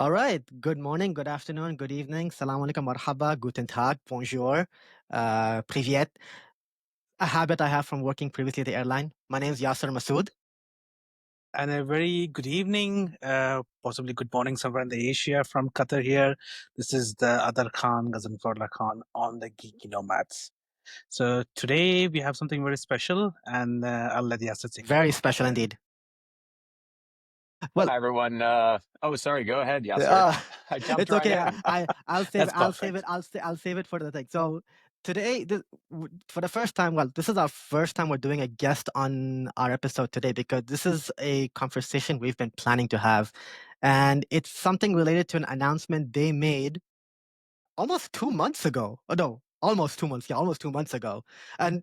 All right. Good morning, good afternoon, good evening. Salam alaikum, marhaba, guten tag, bonjour, privyet. A habit I have from working previously at the airline. My name is Yasser Masood. And a very good evening, possibly good morning somewhere in the Asia from Qatar here. This is the other Khan, Ghazanfar Khan on the Geeky Nomads. So today we have something very special, and I'll let Yasser take it Very over from special there. indeed. Well, Hi everyone. Sorry. Go ahead, Yasser. uh, I jumped it's right okay. in. I'll save That's it. I'll save it. perfect. I'll save it for the thing. So today, for the first time, well, this is our first time we're doing a guest on our episode today because this is a conversation we've been planning to have, and it's something related to an announcement they made almost 2 months ago. Oh no, almost 2 months. Yeah, almost 2 months ago. And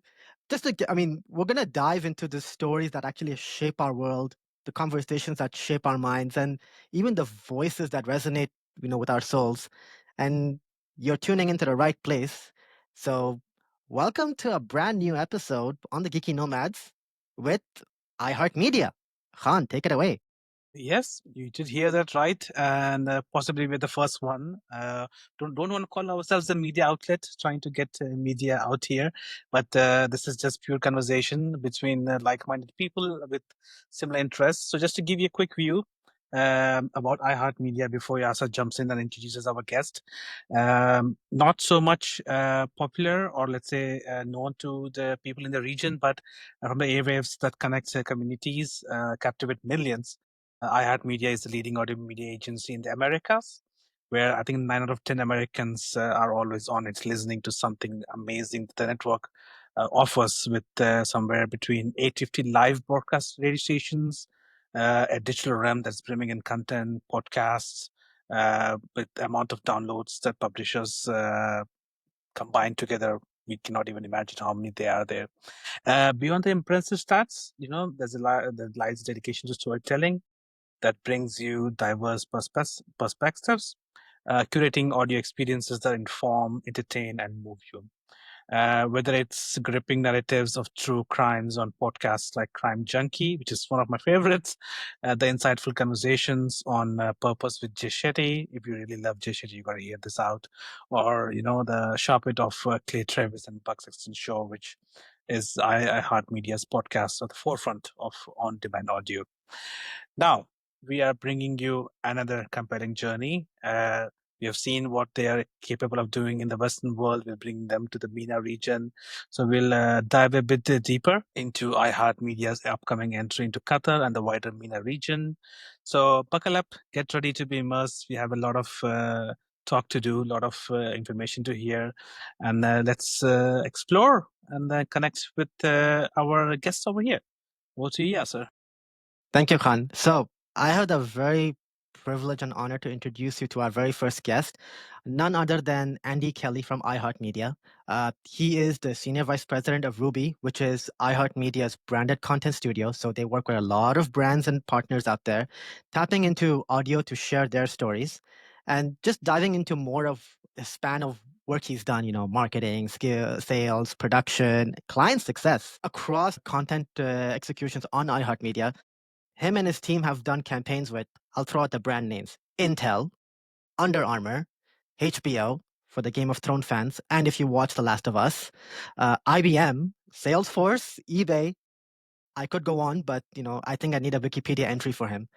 I mean, we're gonna dive into the stories that actually shape our world, the conversations that shape our minds, and even the voices that resonate, with our souls. And you're tuning into the right place. So, welcome to a brand new episode on the Geeky Nomads with iHeartMedia. Khan, take it away. Yes, you did hear that right, and possibly we're the first one. Don't want to call ourselves a media outlet, trying to get media out here, but this is just pure conversation between like-minded people with similar interests. So just to give you a quick view about iHeartMedia before Yasa jumps in and introduces our guest. Not so much popular or let's say known to the people in the region, but from the airwaves that connects communities, captivate millions. iHeartMedia is the leading audio media agency in the Americas, where I think 9 out of 10 Americans are always on it, listening to something amazing that the network offers with somewhere between 850 live broadcast radio stations, a digital realm that's brimming in content, podcasts, with the amount of downloads that publishers combine together. We cannot even imagine how many they are there. Beyond the impressive stats, there's there lies dedication to storytelling that brings you diverse perspectives, curating audio experiences that inform, entertain, and move you. Whether it's gripping narratives of true crimes on podcasts like Crime Junkie, which is one of my favorites, the insightful conversations on purpose with Jay Shetty. If you really love Jay Shetty, you got to hear this out. Or, the sharp wit of Clay Travis and Buck Sexton Show, which is iHeartMedia's podcast at the forefront of on-demand audio. Now, we are bringing you another compelling journey. We have seen what they are capable of doing in the Western world. We'll bring them to the MENA region. So we'll dive a bit deeper into iHeartMedia's upcoming entry into Qatar and the wider MENA region. So buckle up, get ready to be immersed. We have a lot of talk to do, a lot of information to hear. And let's explore and connect with our guests over here. Over to you, sir. Thank you, Khan. So I had a very privilege and honor to introduce you to our very first guest, none other than Andy Kelly from iHeartMedia. He is the Senior Vice President of Ruby, which is iHeartMedia's branded content studio. So they work with a lot of brands and partners out there, tapping into audio to share their stories and just diving into more of the span of work he's done, marketing, skill, sales, production, client success across content executions on iHeartMedia. Him and his team have done campaigns with, I'll throw out the brand names, Intel, Under Armour, HBO for the Game of Thrones fans, and if you watch The Last of Us, IBM, Salesforce, eBay. I could go on, but I think I need a Wikipedia entry for him.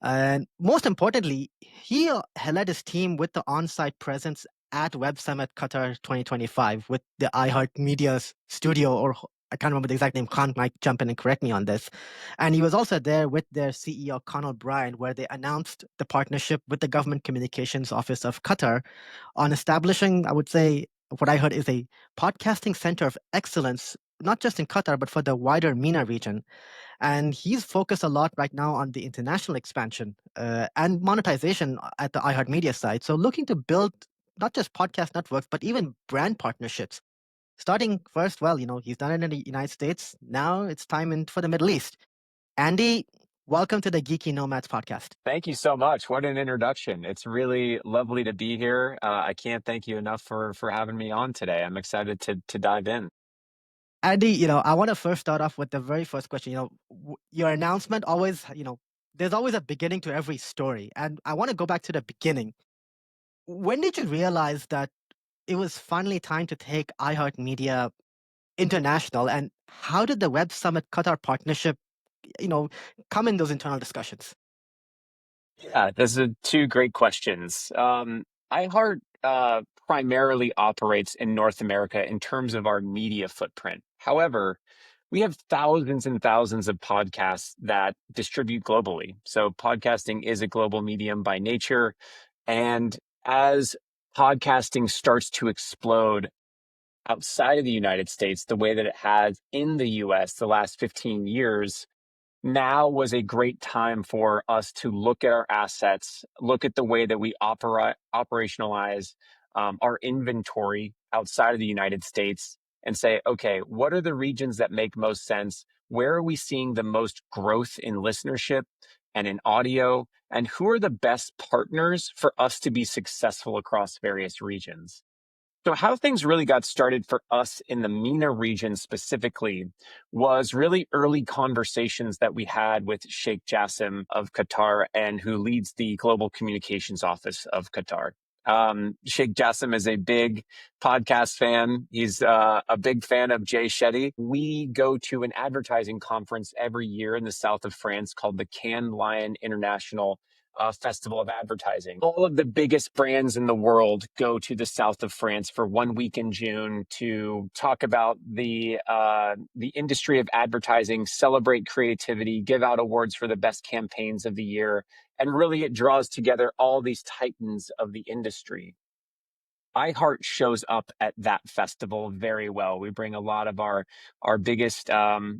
And most importantly, he led his team with the on-site presence at Web Summit Qatar 2025 with the iHeartMedia studio, or I can't remember the exact name. Khan might jump in and correct me on this. And he was also there with their CEO, Conal Bryant, where they announced the partnership with the Government Communications Office of Qatar on establishing, I would say, what I heard is a podcasting center of excellence, not just in Qatar, but for the wider MENA region. And he's focused a lot right now on the international expansion and monetization at the iHeartMedia side. So looking to build not just podcast networks, but even brand partnerships. Starting first, well, he's done it in the United States. Now it's time for the Middle East. Andy, welcome to the Geeky Nomads podcast. Thank you so much. What an introduction. It's really lovely to be here. I can't thank you enough for having me on today. I'm excited to dive in. Andy, I want to first start off with the very first question. Your announcement always, there's always a beginning to every story. And I want to go back to the beginning. When did you realize that it was finally time to take iHeartMedia international? And how did the Web Summit Qatar partnership, come in those internal discussions? Yeah, those are two great questions. iHeart primarily operates in North America in terms of our media footprint. However, we have thousands and thousands of podcasts that distribute globally. So podcasting is a global medium by nature. And as podcasting starts to explode outside of the United States, the way that it has in the US the last 15 years, now was a great time for us to look at our assets, look at the way that we operationalize our inventory outside of the United States, and say, okay, what are the regions that make most sense? Where are we seeing the most growth in listenership and in audio? And who are the best partners for us to be successful across various regions? So, how things really got started for us in the MENA region specifically was really early conversations that we had with Sheikh Jassim of Qatar and who leads the global communications office of Qatar. Sheikh Jassim is a big podcast fan. He's a big fan of Jay Shetty. We go to an advertising conference every year in the south of France called the Cannes Lion International Festival of Advertising. All of the biggest brands in the world go to the south of France for 1 week in June to talk about the industry of advertising, celebrate creativity, give out awards for the best campaigns of the year, and really it draws together all these titans of the industry. iHeart shows up at that festival very well. We bring a lot of our biggest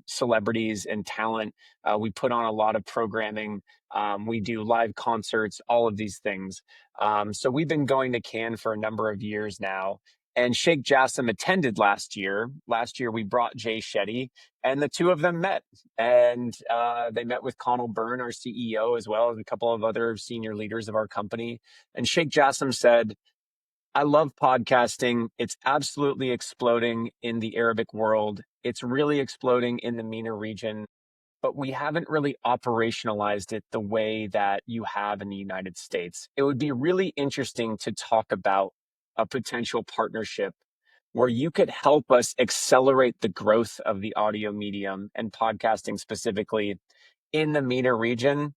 celebrities and talent. We put on a lot of programming. We do live concerts, all of these things. So we've been going to Cannes for a number of years now. And Sheikh Jassim attended last year. Last year, we brought Jay Shetty, and the two of them met. And they met with Connell Byrne, our CEO, as well as a couple of other senior leaders of our company. And Sheikh Jassim said, I love podcasting. It's absolutely exploding in the Arabic world. It's really exploding in the MENA region, but we haven't really operationalized it the way that you have in the United States. It would be really interesting to talk about a potential partnership where you could help us accelerate the growth of the audio medium and podcasting specifically in the MENA region.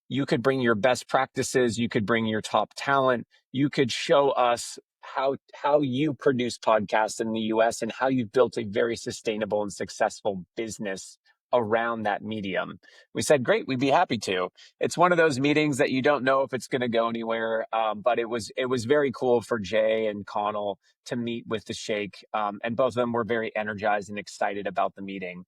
You could bring your best practices, you could bring your top talent, you could show us how you produce podcasts in the US and how you've built a very sustainable and successful business around that medium. We said, great, we'd be happy to. It's one of those meetings that you don't know if it's going to go anywhere, but it was very cool for Jay and Connell to meet with the Sheikh, and both of them were very energized and excited about the meeting.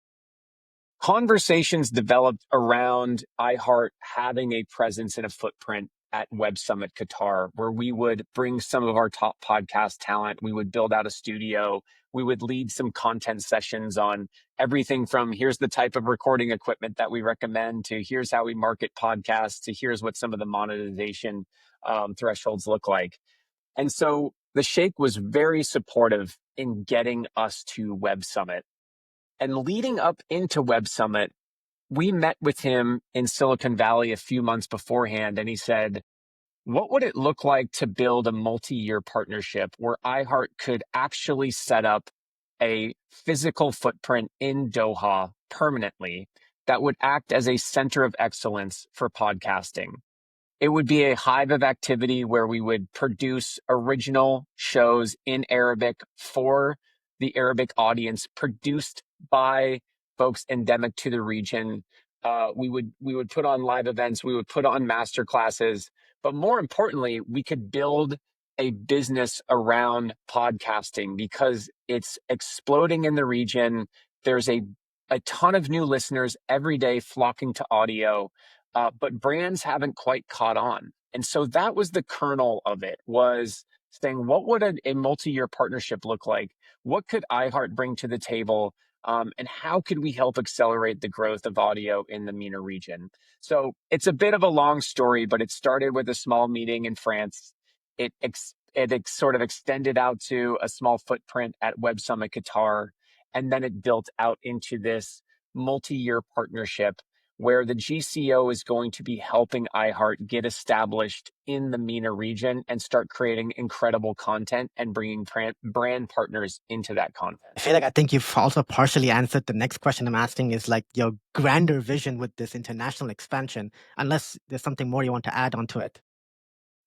Conversations developed around iHeart having a presence and a footprint at Web Summit Qatar, where we would bring some of our top podcast talent. We would build out a studio. We would lead some content sessions on everything from here's the type of recording equipment that we recommend to here's how we market podcasts to here's what some of the monetization thresholds look like. And so the Sheikh was very supportive in getting us to Web Summit. And leading up into Web Summit, we met with him in Silicon Valley a few months beforehand, and he said, what would it look like to build a multi-year partnership where iHeart could actually set up a physical footprint in Doha permanently that would act as a center of excellence for podcasting? It would be a hive of activity where we would produce original shows in Arabic for the Arabic audience, produced by folks endemic to the region. We would put on live events, we would put on master classes, but more importantly, we could build a business around podcasting because it's exploding in the region. There's a ton of new listeners every day flocking to audio. But brands haven't quite caught on. And so that was the kernel of it, was saying, what would a multi-year partnership look like? What could iHeart bring to the table? And how could we help accelerate the growth of audio in the MENA region? So it's a bit of a long story, but it started with a small meeting in France. It sort of extended out to a small footprint at Web Summit Qatar, and then it built out into this multi-year partnership where the GCO is going to be helping iHeart get established in the MENA region and start creating incredible content and bringing brand partners into that content. I think you've also partially answered the next question I'm asking is like your grander vision with this international expansion, unless there's something more you want to add onto it.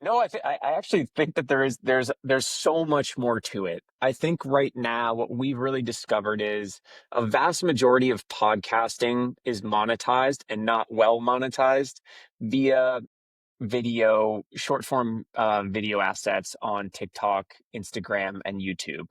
No, I actually think that there's so much more to it. I think right now what we've really discovered is a vast majority of podcasting is monetized and not well monetized via video, short form video assets on TikTok, Instagram, and YouTube.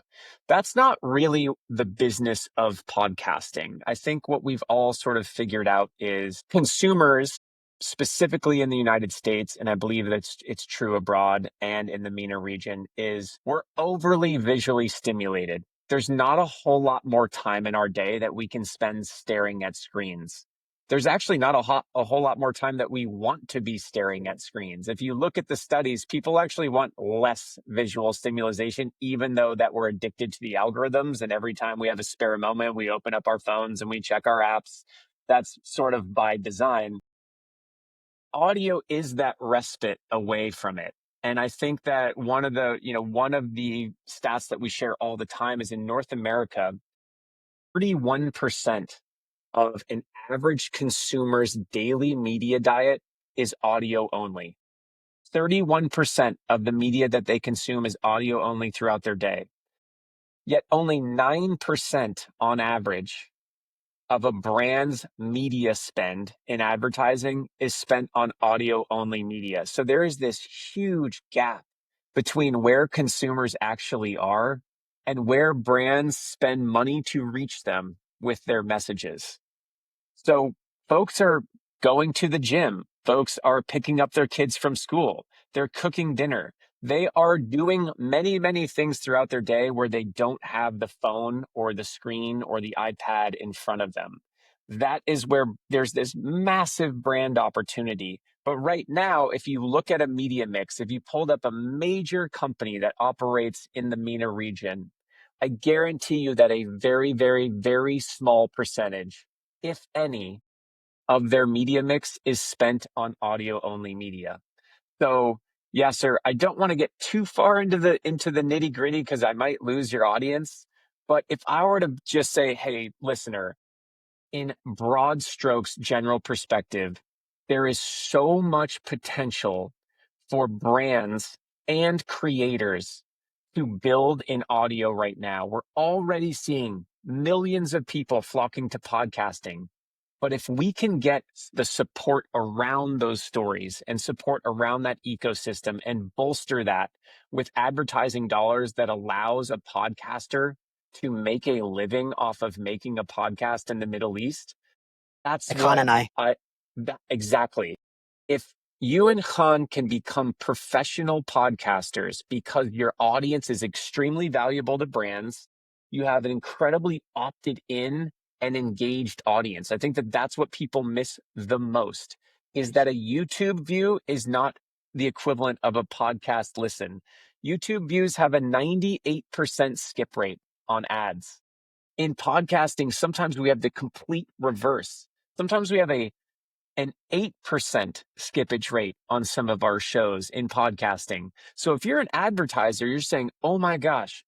That's not really the business of podcasting. I think what we've all sort of figured out is consumers, specifically in the United States, and I believe that it's true abroad and in the MENA region, is we're overly visually stimulated. There's not a whole lot more time in our day that we can spend staring at screens. There's actually not a whole lot more time that we want to be staring at screens. If you look at the studies, people actually want less visual stimulation, even though that we're addicted to the algorithms. And every time we have a spare moment, we open up our phones and we check our apps. That's sort of by design. Audio is that respite away from it. And I think that one of the stats that we share all the time is in North America, 31% of an average consumer's daily media diet is audio only. 31% of the media that they consume is audio only throughout their day. Yet only 9% on average of a brand's media spend in advertising is spent on audio only media. So there is this huge gap between where consumers actually are and where brands spend money to reach them with their messages. So folks are going to the gym. Folks are picking up their kids from school. They're cooking dinner. They are doing many, many things throughout their day where they don't have the phone or the screen or the iPad in front of them. That is where there's this massive brand opportunity. But right now, if you look at a media mix, if you pulled up a major company that operates in the MENA region, I guarantee you that a very, very, very small percentage, if any, of their media mix is spent on audio only media. So, Yasser, I don't want to get too far into the nitty gritty because I might lose your audience. But if I were to just say, hey, listener, in broad strokes, general perspective, there is so much potential for brands and creators to build in audio right now. We're already seeing millions of people flocking to podcasting. But if we can get the support around those stories and support around that ecosystem and bolster that with advertising dollars that allows a podcaster to make a living off of making a podcast in the Middle East, that's Khan and I. Exactly. If you and Khan can become professional podcasters because your audience is extremely valuable to brands, you have an incredibly opted in and engaged audience. I think that that's what people miss the most, is that a YouTube view is not the equivalent of a podcast listen. YouTube views have a 98% skip rate on ads. In podcasting, sometimes we have the complete reverse. Sometimes we have an 8% skippage rate on some of our shows in podcasting. So if you're an advertiser, you're saying, oh my gosh,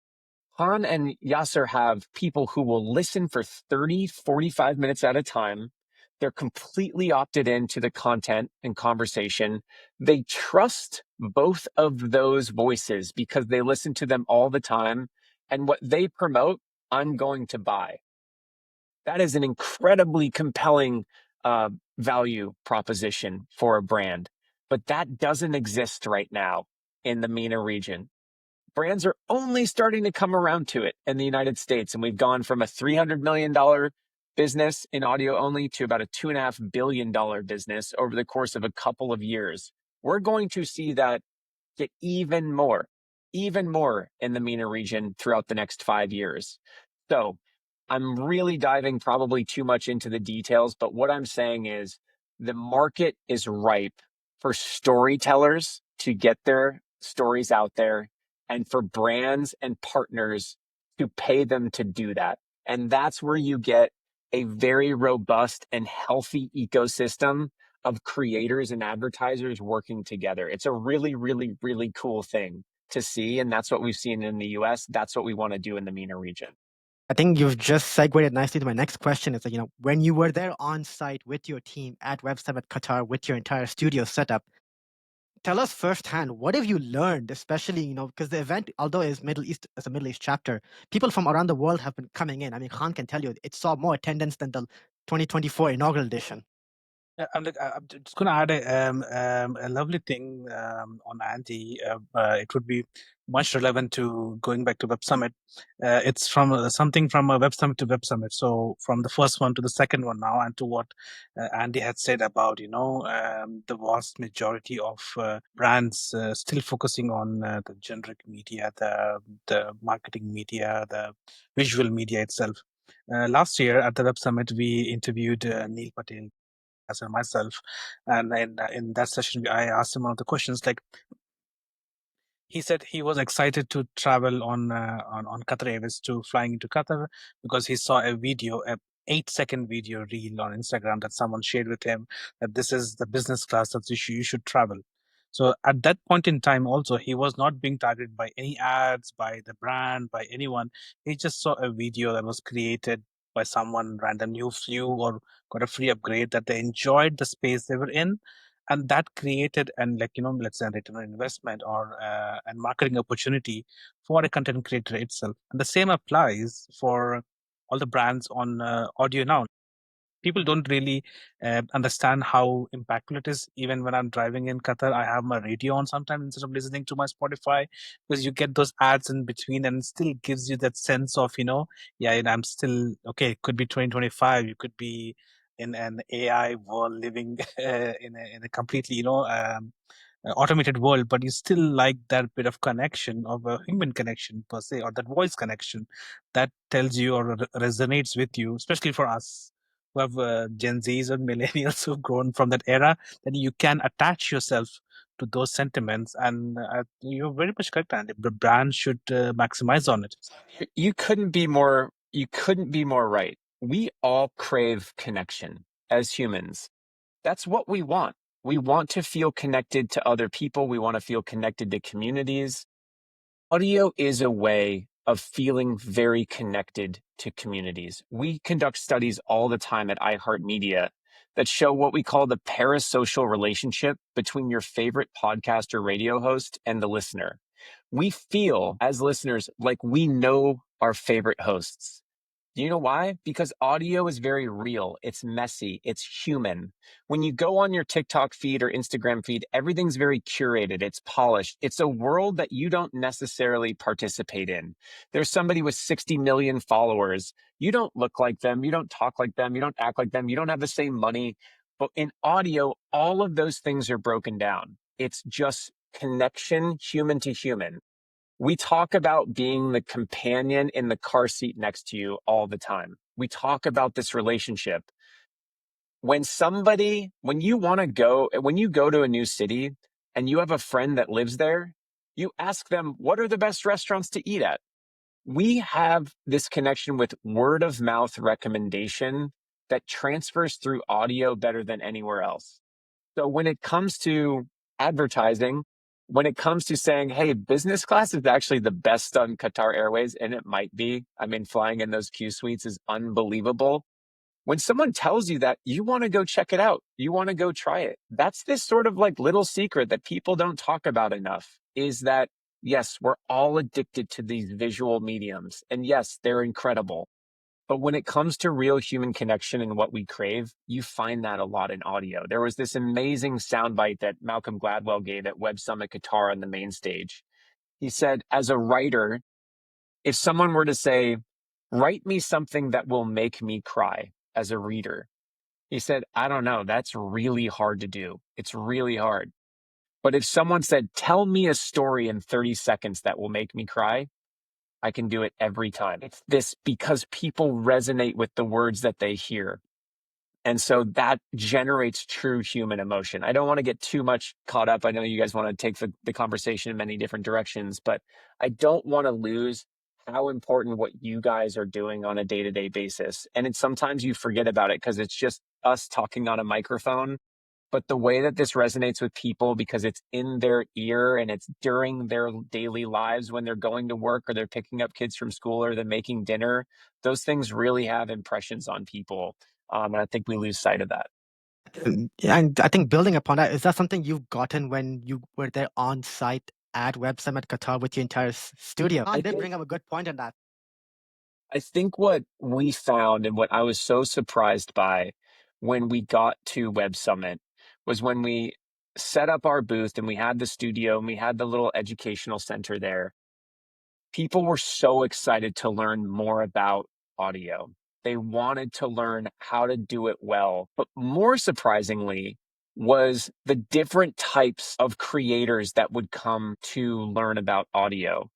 Han and Yasser have people who will listen for 30, 45 minutes at a time. They're completely opted into the content and conversation. They trust both of those voices because they listen to them all the time. And what they promote, I'm going to buy. That is an incredibly compelling value proposition for a brand. But that doesn't exist right now in the MENA region. Brands are only starting to come around to it in the United States. And we've gone from a $300 million business in audio only to about a $2.5 billion business over the course of a couple of years. We're going to see that get even more in the MENA region throughout the next 5 years. So I'm really diving probably too much into the details, but what I'm saying is the market is ripe for storytellers to get their stories out there and for brands and partners to pay them to do that. And that's where you get a very robust and healthy ecosystem of creators and advertisers working together. It's a really, really, really cool thing to see. And that's what we've seen in the US. That's what we want to do in the MENA region. I think you've just segued it nicely to my next question. Is that, when you were there on site with your team at Web Summit Qatar with your entire studio setup, tell us firsthand, what have you learned, especially, because the event, although it's a Middle East chapter, people from around the world have been coming in. I mean, Khan can tell you it saw more attendance than the 2024 inaugural edition. Yeah, I'm just going to add a lovely thing on Andy. It would be much relevant to going back to Web Summit. It's from something from a Web Summit to Web Summit. So from the first one to the second one now, and to what Andy had said about the vast majority of brands still focusing on the generic media, the marketing media, the visual media itself. Last year at the Web Summit, we interviewed Neil Patel and myself, and in that session I asked him one of the questions, like he said he was excited to travel on Qatar Airways, to flying into Qatar, because he saw a 8-second video reel on Instagram that someone shared with him, that this is the business class that you should travel. So at that point in time also, he was not being targeted by any ads, by the brand, by anyone. He just saw a video that was created by someone random who flew or got a free upgrade, that they enjoyed the space they were in, and that created let's say a return on investment or a marketing opportunity for a content creator itself. And the same applies for all the brands on audio now. People don't really understand how impactful it is. Even when I'm driving in Qatar, I have my radio on sometimes instead of listening to my Spotify, because you get those ads in between, and it still gives you that sense of, and I'm still okay. It could be 2025. You could be in an AI world, living in a completely, automated world, but you still like that bit of connection, of a human connection per se, or that voice connection that tells you or resonates with you, especially for us who have Gen Zs or millennials who've grown from that era. Then you can attach yourself to those sentiments, and you're very much correct, and the brand should maximize on it. You couldn't be more right. We all crave connection as humans. That's what we want. We want to feel connected to other people. We want to feel connected to communities. Audio is a way of feeling very connected to communities. We conduct studies all the time at iHeartMedia that show what we call the parasocial relationship between your favorite podcast or radio host and the listener. We feel as listeners like we know our favorite hosts. Do you know why? Because audio is very real. It's messy. It's human. When you go on your TikTok feed or Instagram feed, everything's very curated. It's polished. It's a world that you don't necessarily participate in. There's somebody with 60 million followers. You don't look like them. You don't talk like them. You don't act like them. You don't have the same money. But in audio, all of those things are broken down. It's just connection, human to human. We talk about being the companion in the car seat next to you all the time. We talk about this relationship. When you go to a new city and you have a friend that lives there, you ask them, what are the best restaurants to eat at? We have this connection with word of mouth recommendation that transfers through audio better than anywhere else. So when it comes to advertising, when it comes to saying, hey, business class is actually the best on Qatar Airways, and it might be. I mean, flying in those Q suites is unbelievable. When someone tells you that, you want to go check it out. You want to go try it. That's this sort of like little secret that people don't talk about enough, is that, yes, we're all addicted to these visual mediums. And yes, they're incredible. But when it comes to real human connection and what we crave, you find that a lot in audio. There was this amazing soundbite that Malcolm Gladwell gave at Web Summit Qatar on the main stage. He said, as a writer, if someone were to say, write me something that will make me cry as a reader, he said, I don't know. That's really hard to do. It's really hard. But if someone said, tell me a story in 30 seconds that will make me cry, I can do it every time. It's this because people resonate with the words that they hear. And so that generates true human emotion. I don't want to get too much caught up. I know you guys want to take the conversation in many different directions, but I don't want to lose how important what you guys are doing on a day-to-day basis. And it's sometimes you forget about it because it's just us talking on a microphone. But the way that this resonates with people because it's in their ear and it's during their daily lives when they're going to work or they're picking up kids from school or they're making dinner, those things really have impressions on people. And I think we lose sight of that. And I think building upon that, is that something you've gotten when you were there on site at Web Summit Qatar with your entire studio? I did bring up a good point on that. I think what we found and what I was so surprised by when we got to Web Summit was when we set up our booth and we had the studio and we had the little educational center there. People were so excited to learn more about audio. They wanted to learn how to do it well. But more surprisingly, was the different types of creators that would come to learn about audio.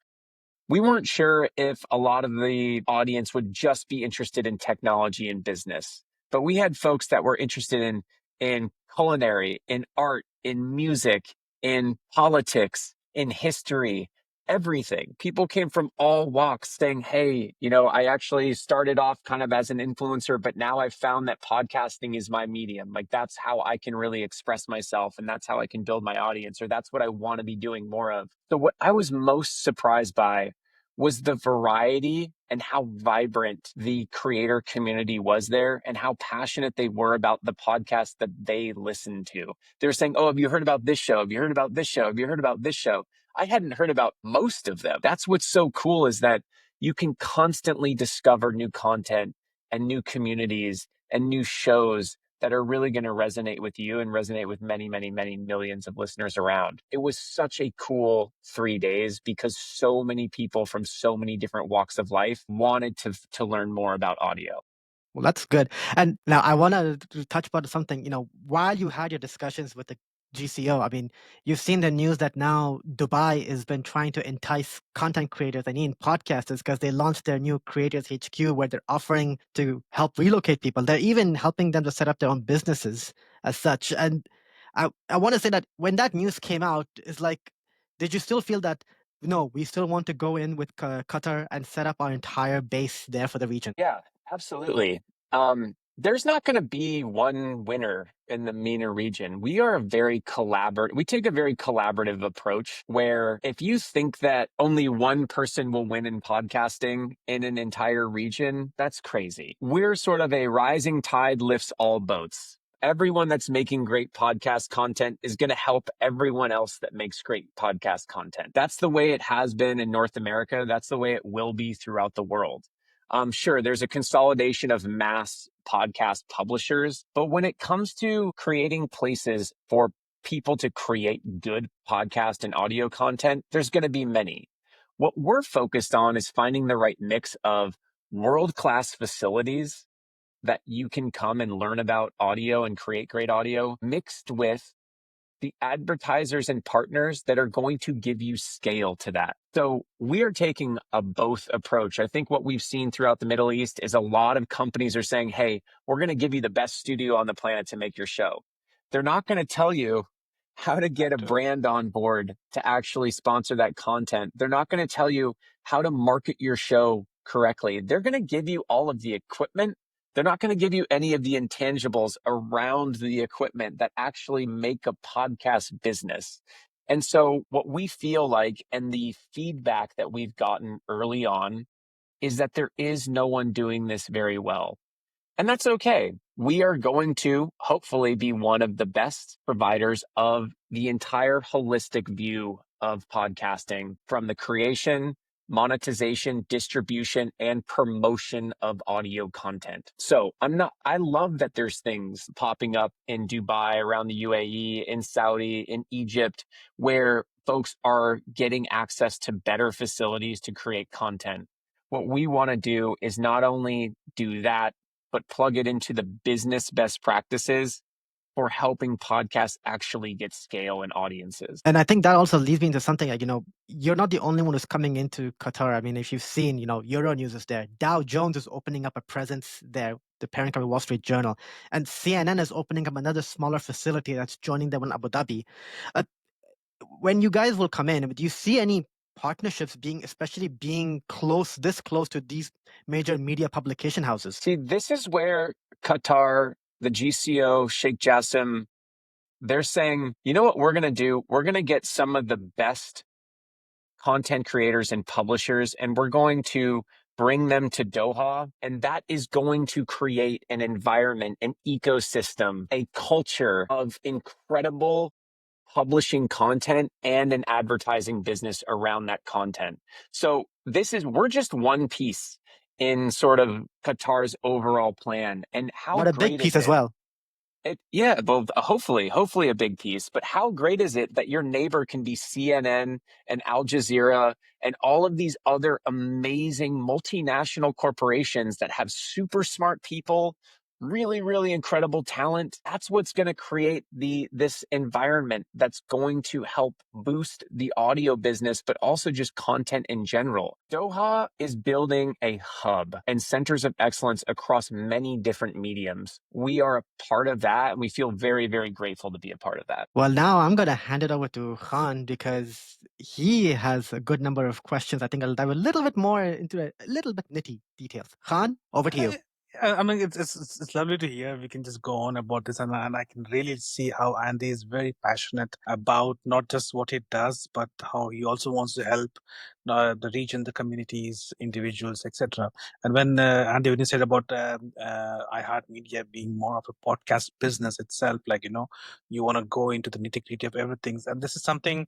We weren't sure if a lot of the audience would just be interested in technology and business, but we had folks that were interested in culinary, in art, in music, in politics, in history, everything. People came from all walks saying, "Hey, I actually started off kind of as an influencer, but now I've found that podcasting is my medium. Like that's how I can really express myself and that's how I can build my audience, or that's what I want to be doing more of." So what I was most surprised by was the variety and how vibrant the creator community was there and how passionate they were about the podcast that they listened to. They were saying, "Oh, have you heard about this show? Have you heard about this show? Have you heard about this show?" I hadn't heard about most of them. That's what's so cool is that you can constantly discover new content and new communities and new shows that are really going to resonate with you and resonate with many, many, many millions of listeners around. It was such a cool 3 days because so many people from so many different walks of life wanted to learn more about audio. Well, that's good. And now I want to touch upon something, while you had your discussions with the GCO, I mean, you've seen the news that now Dubai has been trying to entice content creators and even podcasters because they launched their new Creators HQ where they're offering to help relocate people. They're even helping them to set up their own businesses as such. And I want to say that when that news came out, it's like, did you still feel that, no, we still want to go in with Qatar and set up our entire base there for the region? Yeah, absolutely. There's not going to be one winner in the MENA region. We take a very collaborative approach where if you think that only one person will win in podcasting in an entire region, that's crazy. We're sort of a rising tide lifts all boats. Everyone that's making great podcast content is going to help everyone else that makes great podcast content. That's the way it has been in North America. That's the way it will be throughout the world. Sure, there's a consolidation of mass podcast publishers, but when it comes to creating places for people to create good podcast and audio content, there's going to be many. What we're focused on is finding the right mix of world-class facilities that you can come and learn about audio and create great audio mixed with the advertisers and partners that are going to give you scale to that. So we are taking a both approach. I think what we've seen throughout the Middle East is a lot of companies are saying, "Hey, we're going to give you the best studio on the planet to make your show." They're not going to tell you how to get a brand on board to actually sponsor that content. They're not going to tell you how to market your show correctly. They're going to give you all of the equipment. They're not going to give you any of the intangibles around the equipment that actually make a podcast business. And so what we feel like, and the feedback that we've gotten early on, is that there is no one doing this very well. And that's okay. We are going to hopefully be one of the best providers of the entire holistic view of podcasting, from the creation, monetization, distribution, and promotion of audio content. So I love that there's things popping up in Dubai, around the UAE, in Saudi, in Egypt, where folks are getting access to better facilities to create content. What we want to do is not only do that, but plug it into the business best practices for helping podcasts actually get scale and audiences. And I think that also leads me into something like, you're not the only one who's coming into Qatar. I mean, if you've seen, Euronews is there. Dow Jones is opening up a presence there, the parent company Wall Street Journal. And CNN is opening up another smaller facility that's joining them in Abu Dhabi. When you guys will come in, do you see any partnerships especially being this close to these major media publication houses? See, this is where Qatar, the GCO, Sheikh Jassim, they're saying, you know what we're going to do? We're going to get some of the best content creators and publishers, and we're going to bring them to Doha. And that is going to create an environment, an ecosystem, a culture of incredible publishing content and an advertising business around that content. So we're just one piece in sort of Qatar's overall plan. And how But a big great piece is as it? well. Yeah, well, hopefully a big piece. But how great is it that your neighbor can be CNN and Al Jazeera and all of these other amazing multinational corporations that have super smart people, really, really incredible talent? That's what's going to create this environment that's going to help boost the audio business, but also just content in general. Doha is building a hub and centers of excellence across many different mediums. We are a part of that, and we feel very, very grateful to be a part of that. Well, now I'm going to hand it over to Khan because he has a good number of questions. I think I'll dive a little bit more into a little bit nitty details. Khan, over to you. I mean, it's lovely to hear. We can just go on about this, and I can really see how Andy is very passionate about not just what he does, but how he also wants to help the region, the communities, individuals, etc. And when Andy, when you said about iHeartMedia being more of a podcast business itself, like you want to go into the nitty gritty of everything, and this is something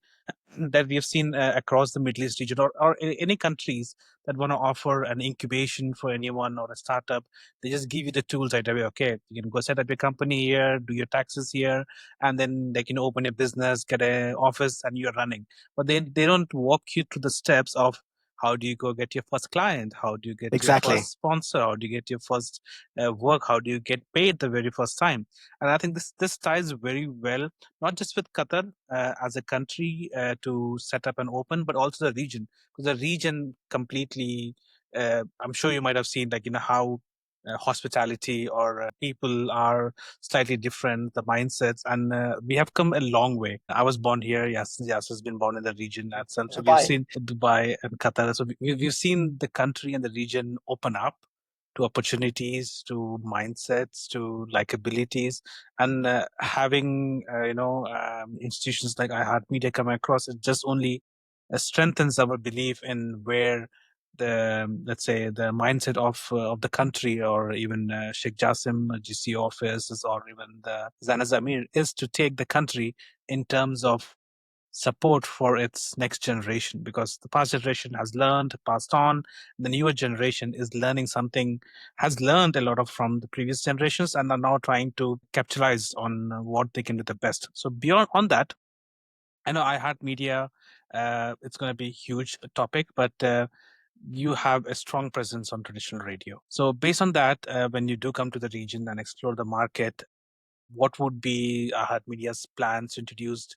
that we have seen across the Middle East region or any countries that want to offer an incubation for anyone or a startup. They just give you the tools right away. Okay, you can go set up your company here, do your taxes here, and then they can open a business, get an office, and you're running. But they don't walk you through the steps of how do you go get your first client? How do you get Exactly. your first sponsor? How do you get your first work? How do you get paid the very first time? And I think this ties very well, not just with Qatar as a country to set up and open, but also the region, because the region completely. I'm sure you might have seen, like how hospitality or people are slightly different, the mindsets, and we have come a long way. I was born here. Yes, has been born in the region itself. So we've seen Dubai and Qatar. So we've seen the country and the region open up to opportunities, to mindsets, to likabilities, and having institutions like iHeartMedia come across, it just only strengthens our belief in where let's say the mindset of the country, or even Sheikh Jassim GC office, or even the Zana Zamir, is to take the country in terms of support for its next generation, because the past generation has learned, passed on. The newer generation is learning something, has learned a lot of from the previous generations, and are now trying to capitalize on what they can do the best. So beyond on that, I know iHeartMedia, it's going to be a huge topic, but you have a strong presence on traditional radio. So based on that, when you do come to the region and explore the market, what would be iHeartMedia's plans to introduce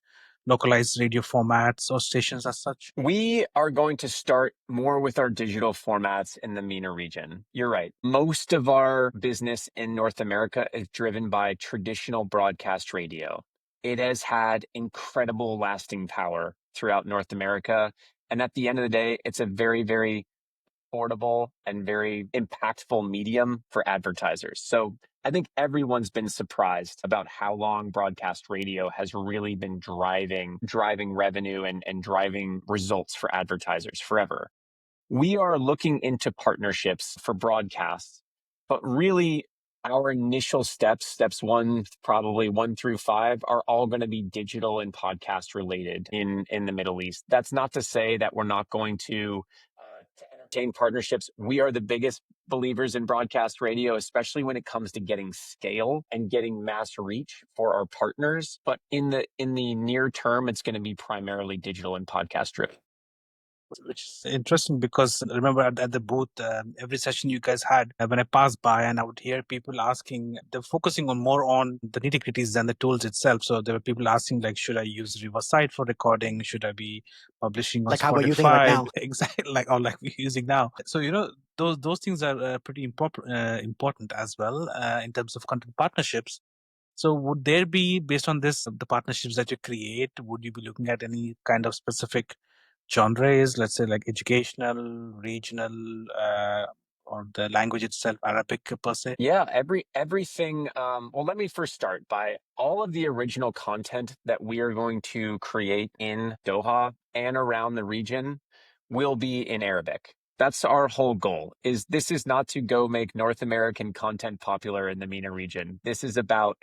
localized radio formats or stations as such? We are going to start more with our digital formats in the MENA region. You're right. Most of our business in North America is driven by traditional broadcast radio. It has had incredible lasting power throughout North America. And at the end of the day, it's a very, very affordable and very impactful medium for advertisers. So I think everyone's been surprised about how long broadcast radio has really been driving revenue and driving results for advertisers forever. We are looking into partnerships for broadcasts, but really our initial steps 1, probably 1 through 5, are all going to be digital and podcast related in the Middle East. That's not to say that we're not going to entertain partnerships. We are the biggest believers in broadcast radio, especially when it comes to getting scale and getting mass reach for our partners. But in the near term, it's going to be primarily digital and podcast driven. Which is interesting, because I remember at the booth, every session you guys had, when I passed by, and I would hear people asking, they're focusing more on the nitty gritties than the tools itself. So there were people asking, like, should I use Riverside for recording? Should I be publishing on Like Spotify? how we're using right now. Exactly, like we're using now. So those things are pretty important as well in terms of content partnerships. So would there be, based on this, the partnerships that you create, would you be looking at any kind of specific genre is, let's say, like educational, regional, or the language itself, Arabic per se? Yeah, everything. Well, let me first start by all of the original content that we are going to create in Doha and around the region will be in Arabic. That's our whole goal. This is not to go make North American content popular in the MENA region. This is about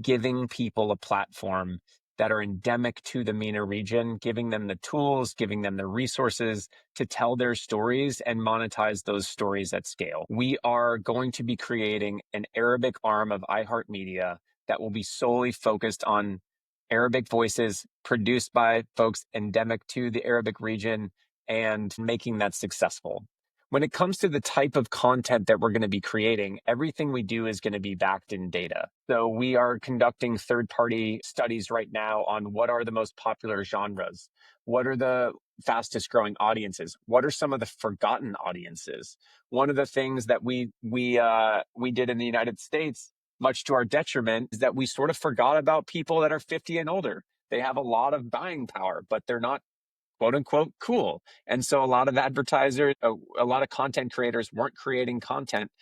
giving people a platform that are endemic to the MENA region, giving them the tools, giving them the resources to tell their stories and monetize those stories at scale. We are going to be creating an Arabic arm of iHeartMedia that will be solely focused on Arabic voices produced by folks endemic to the Arabic region and making that successful. When it comes to the type of content that we're going to be creating, everything we do is going to be backed in data. So we are conducting third-party studies right now on what are the most popular genres, what are the fastest growing audiences, what are some of the forgotten audiences. One of the things that we did in the United States, much to our detriment, is that we sort of forgot about people that are 50 and older. They have a lot of buying power, but they're not quote unquote cool. And so a lot of advertisers, a lot of content creators weren't creating content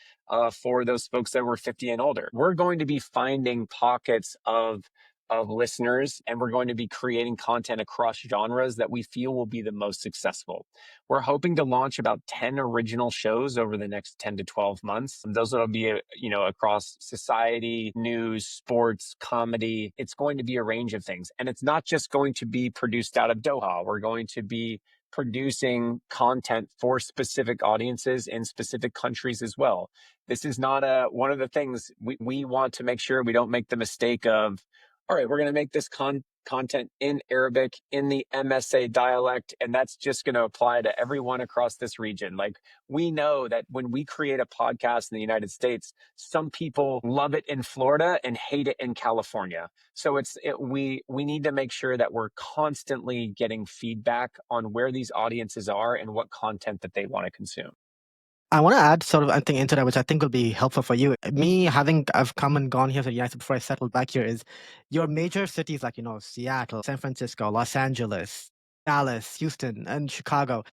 for those folks that were 50 and older. We're going to be finding pockets of listeners, and we're going to be creating content across genres that we feel will be the most successful. We're hoping to launch about 10 original shows over the next 10 to 12 months. Those will be, across society, news, sports, comedy. It's going to be a range of things. And it's not just going to be produced out of Doha. We're going to be producing content for specific audiences in specific countries as well. This is not one of the things we want to make sure we don't make the mistake of, all right, we're going to make this content in Arabic in the MSA dialect, and that's just going to apply to everyone across this region. Like, we know that when we create a podcast in the United States, some people love it in Florida and hate it in California. So we need to make sure that we're constantly getting feedback on where these audiences are and what content that they want to consume. I want to add sort of a thing into that, which I think will be helpful for you. I've come and gone here to the United States before I settled back here, is your major cities like, Seattle, San Francisco, Los Angeles, Dallas, Houston, and Chicago.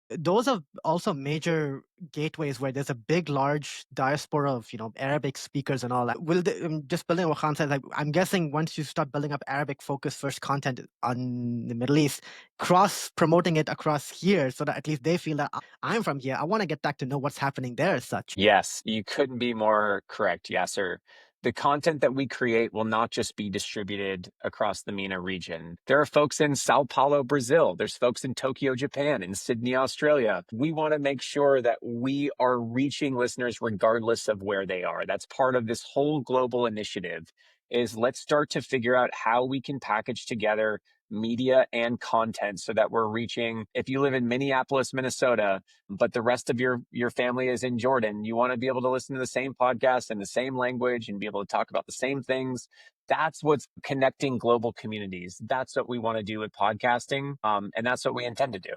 Those are also major gateways where there's a big, large diaspora of, Arabic speakers and all that. Just building on what Khan said, like, I'm guessing once you start building up Arabic focused first content on the Middle East, cross-promoting it across here so that at least they feel that I'm from here. I want to get back to know what's happening there as such. Yes, you couldn't be more correct, Yasser. The content that we create will not just be distributed across the MENA region. There are folks in Sao Paulo, Brazil. There's folks in Tokyo, Japan, in Sydney, Australia. We want to make sure that we are reaching listeners regardless of where they are. That's part of this whole global initiative, is let's start to figure out how we can package together media and content so that we're reaching, if you live in Minneapolis, Minnesota, but the rest of your family is in Jordan, you want to be able to listen to the same podcast in the same language and be able to talk about the same things. That's what's connecting global communities. That's what we want to do with podcasting, and that's what we intend to do.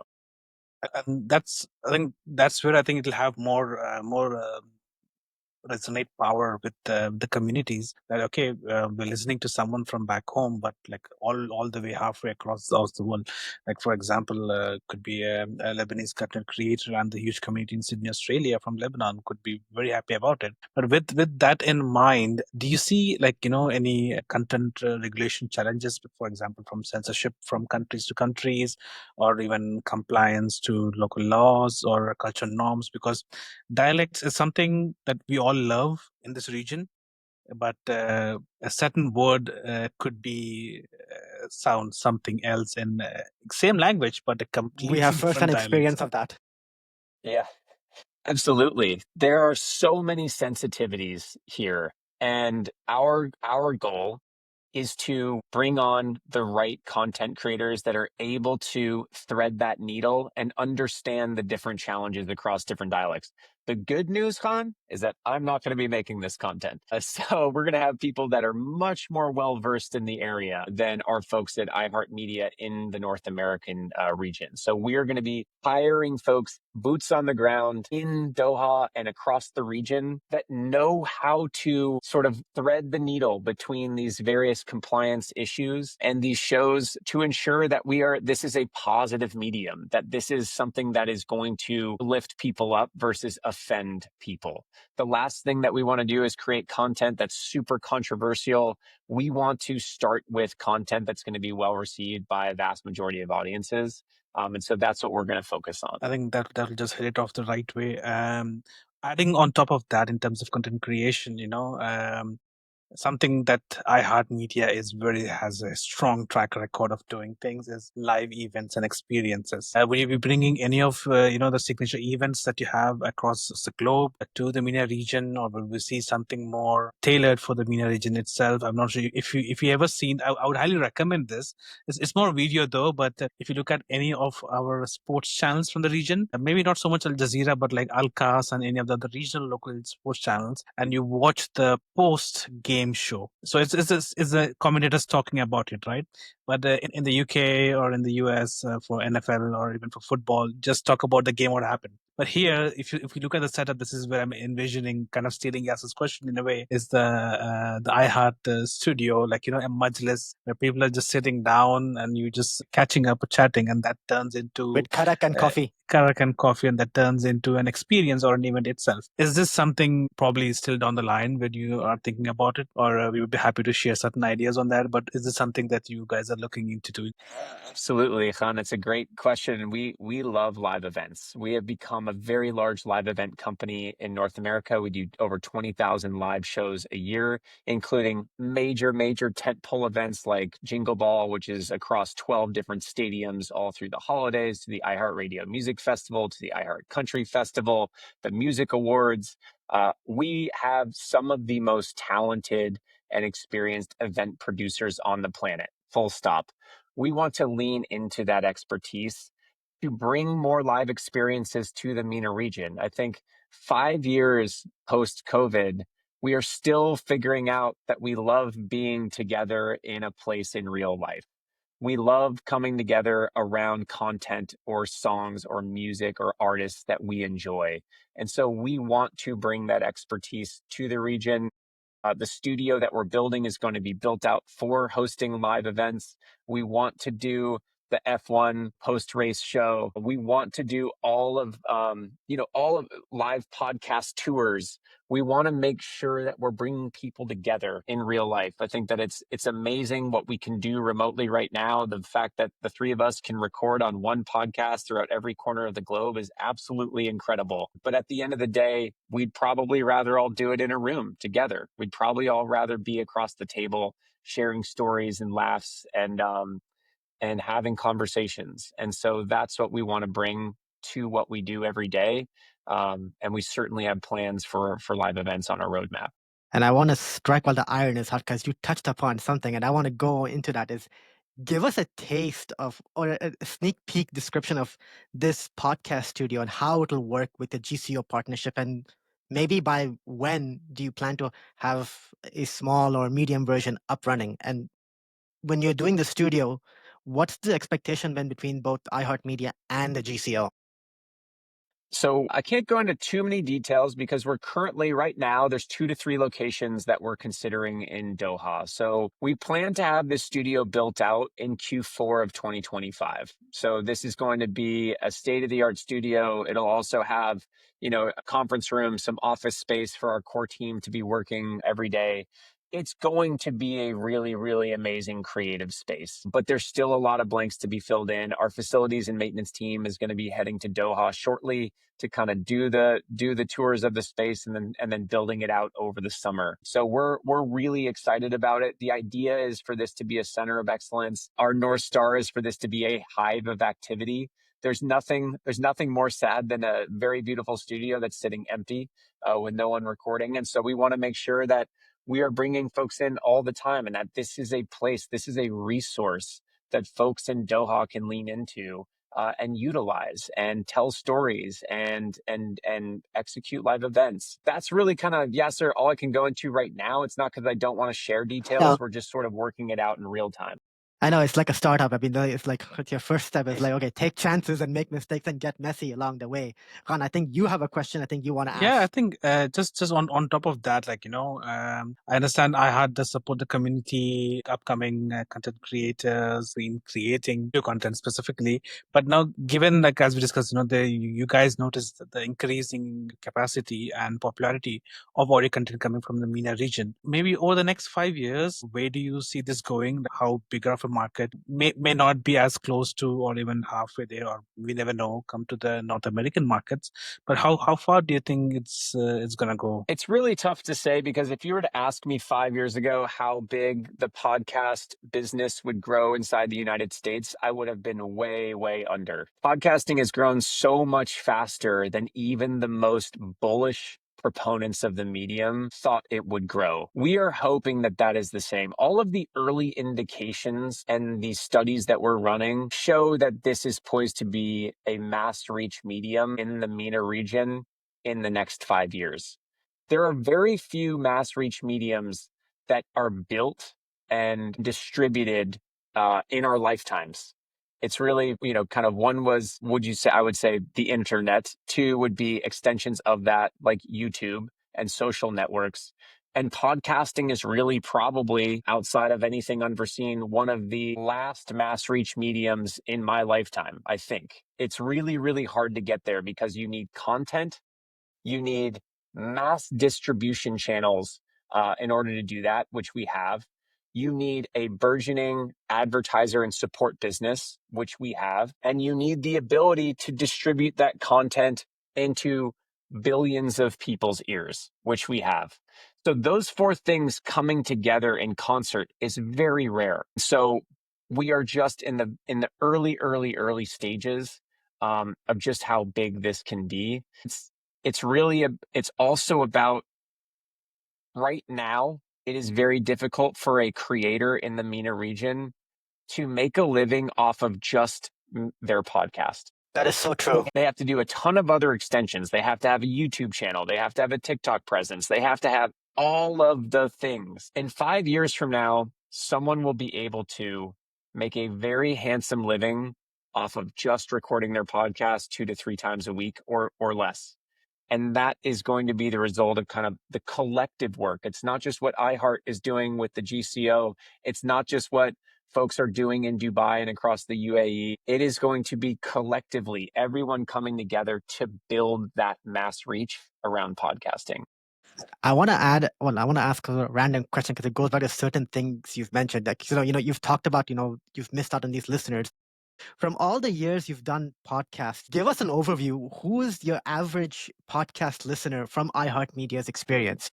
And I think that's where I think it'll have more resonate power with the communities, that okay, we're listening to someone from back home, but like all the way halfway across the world. Like, for example, could be a Lebanese content creator, and the huge community in Sydney, Australia, from Lebanon, could be very happy about it. But with that in mind, do you see, like, any content regulation challenges, for example, from censorship from countries to countries, or even compliance to local laws or cultural norms? Because dialects is something that we all love in this region, but a certain word could be sound something else in same language, but a completely We have different first-hand dialect. experience of that. Yeah, absolutely. There are so many sensitivities here, and our goal is to bring on the right content creators that are able to thread that needle and understand the different challenges across different dialects. The good news, Khan, is that I'm not going to be making this content. So we're going to have people that are much more well-versed in the area than our folks at iHeartMedia in the North American region. So we're going to be hiring folks, boots on the ground in Doha and across the region that know how to sort of thread the needle between these various compliance issues and these shows to ensure that this is a positive medium, that this is something that is going to lift people up versus offend people. The last thing that we want to do is create content that's super controversial. We want to start with content that's going to be well received by a vast majority of audiences. And so that's what we're going to focus on. I think that'll just hit it off the right way. Adding on top of that, in terms of content creation, something that iHeartMedia has a strong track record of doing things is live events and experiences. Will you be bringing any of the signature events that you have across the globe to the MENA region, or will we see something more tailored for the MENA region itself? I'm not sure if you ever seen. I would highly recommend this. It's more video though, but if you look at any of our sports channels from the region, maybe not so much Al Jazeera, but like Al Kas and any of the other regional local sports channels, and you watch the post game show. So it's the commentators talking about it, right? But in the UK or in the US for NFL or even for football, just talk about the game, what happened. But here, if you look at the setup, this is where I'm envisioning, kind of stealing Yas's question in a way, is the iHeart studio, like a majlis where people are just sitting down and you just catching up, chatting, and that turns into with karak and coffee. Karak and coffee, and that turns into an experience or an event itself. Is this something probably still down the line when you are thinking about it, or we would be happy to share certain ideas on that? But is this something that you guys are looking into doing? Absolutely, Khan. It's a great question. We love live events. We have become a very large live event company in North America. We do over 20,000 live shows a year, including major tentpole events like Jingle Ball, which is across 12 different stadiums all through the holidays, to the iHeartRadio Music Festival, to the iHeart Country Festival, the Music Awards. We have some of the most talented and experienced event producers on the planet, full stop. We want to lean into that expertise to bring more live experiences to the MENA region. I think 5 years post-COVID, we are still figuring out that we love being together in a place in real life. We love coming together around content or songs or music or artists that we enjoy. And so we want to bring that expertise to the region. The studio that we're building is going to be built out for hosting live events. We want to do the F1 post-race show. We want to do all of live podcast tours. We want to make sure that we're bringing people together in real life. I think that it's amazing what we can do remotely right now. The fact that the three of us can record on one podcast throughout every corner of the globe is absolutely incredible. But at the end of the day, we'd probably rather all do it in a room together. We'd probably all rather be across the table sharing stories and laughs and having conversations. And so that's what we want to bring to what we do every day. And we certainly have plans for live events on our roadmap. And I want to strike while the iron is hot, because you touched upon something, and I want to go into that. Is give us a taste of, or a sneak peek description of this podcast studio and how it'll work with the GCO partnership, and maybe by when do you plan to have a small or medium version up running? And when you're doing the studio, what's the expectation then between both iHeartMedia and the GCO? So I can't go into too many details because we're currently, right now, there's 2 to 3 locations that we're considering in Doha. So we plan to have this studio built out in Q4 of 2025. So this is going to be a state-of-the-art studio. It'll also have, a conference room, some office space for our core team to be working every day. It's going to be a really, really amazing creative space, but there's still a lot of blanks to be filled in. Our facilities and maintenance team is going to be heading to Doha shortly to kind of do the tours of the space and then building it out over the summer. So we're really excited about it. The idea is for this to be a center of excellence. Our North Star is for this to be a hive of activity. There's nothing more sad than a very beautiful studio that's sitting empty with no one recording. And so we want to make sure that we are bringing folks in all the time, and that this is a place, this is a resource that folks in Doha can lean into and utilize and tell stories and execute live events. That's really kind of, Yasser, all I can go into right now. It's not because I don't want to share details. No. We're just sort of working it out in real time. I know it's like a startup. I mean, it's like your first step is like, okay, take chances and make mistakes and get messy along the way. Khan, I think you have a question I think you want to ask. Yeah, I think just on top of that, like, I understand I had to support the community, upcoming content creators in creating new content specifically. But now, given, like, as we discussed, you guys noticed the increasing capacity and popularity of audio content coming from the MENA region. Maybe over the next 5 years, where do you see this going? How bigger of a market may not be as close to or even halfway there, or we never know, come to the North American markets. But how far do you think it's gonna go? It's really tough to say, because if you were to ask me 5 years ago how big the podcast business would grow inside the United States, I would have been way, way under. Podcasting has grown so much faster than even the most bullish proponents of the medium thought it would grow. We are hoping that that is the same. All of the early indications and the studies that we're running show that this is poised to be a mass reach medium in the MENA region in the next 5 years. There are very few mass reach mediums that are built and distributed in our lifetimes. It's really, kind of, one was, I would say the internet. Two would be extensions of that, like YouTube and social networks. And podcasting is really probably, outside of anything unforeseen, one of the last mass reach mediums in my lifetime, I think. It's really, really hard to get there because you need content. You need mass distribution channels in order to do that, which we have. You need a burgeoning advertiser and support business, which we have. And you need the ability to distribute that content into billions of people's ears, which we have. So those four things coming together in concert is very rare. So we are just in the early stages of just how big this can be. It's also about, right now, it is very difficult for a creator in the MENA region to make a living off of just their podcast. That is so true. They have to do a ton of other extensions. They have to have a YouTube channel. They have to have a TikTok presence. They have to have all of the things. In 5 years from now, someone will be able to make a very handsome living off of just recording their podcast 2 to 3 times a week or less. And that is going to be the result of kind of the collective work. It's not just what iHeart is doing with the GCO. It's not just what folks are doing in Dubai and across the UAE. It is going to be collectively everyone coming together to build that mass reach around podcasting. I want to ask a random question because it goes back to certain things you've mentioned. Like, you've talked about, you've missed out on these listeners. From all the years you've done podcasts, give us an overview. Who is your average podcast listener from iHeartMedia's experience?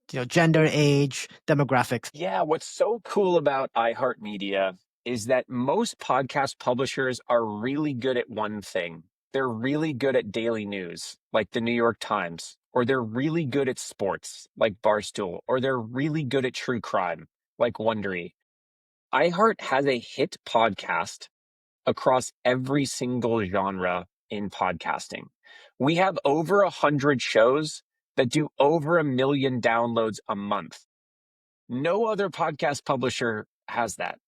Gender, age, demographics. Yeah, what's so cool about iHeartMedia is that most podcast publishers are really good at one thing. They're really good at daily news, like the New York Times, or they're really good at sports, like Barstool, or they're really good at true crime, like Wondery. iHeart has a hit podcast across every single genre in podcasting. We have over 100 shows that do over 1 million downloads a month. No other podcast publisher has that.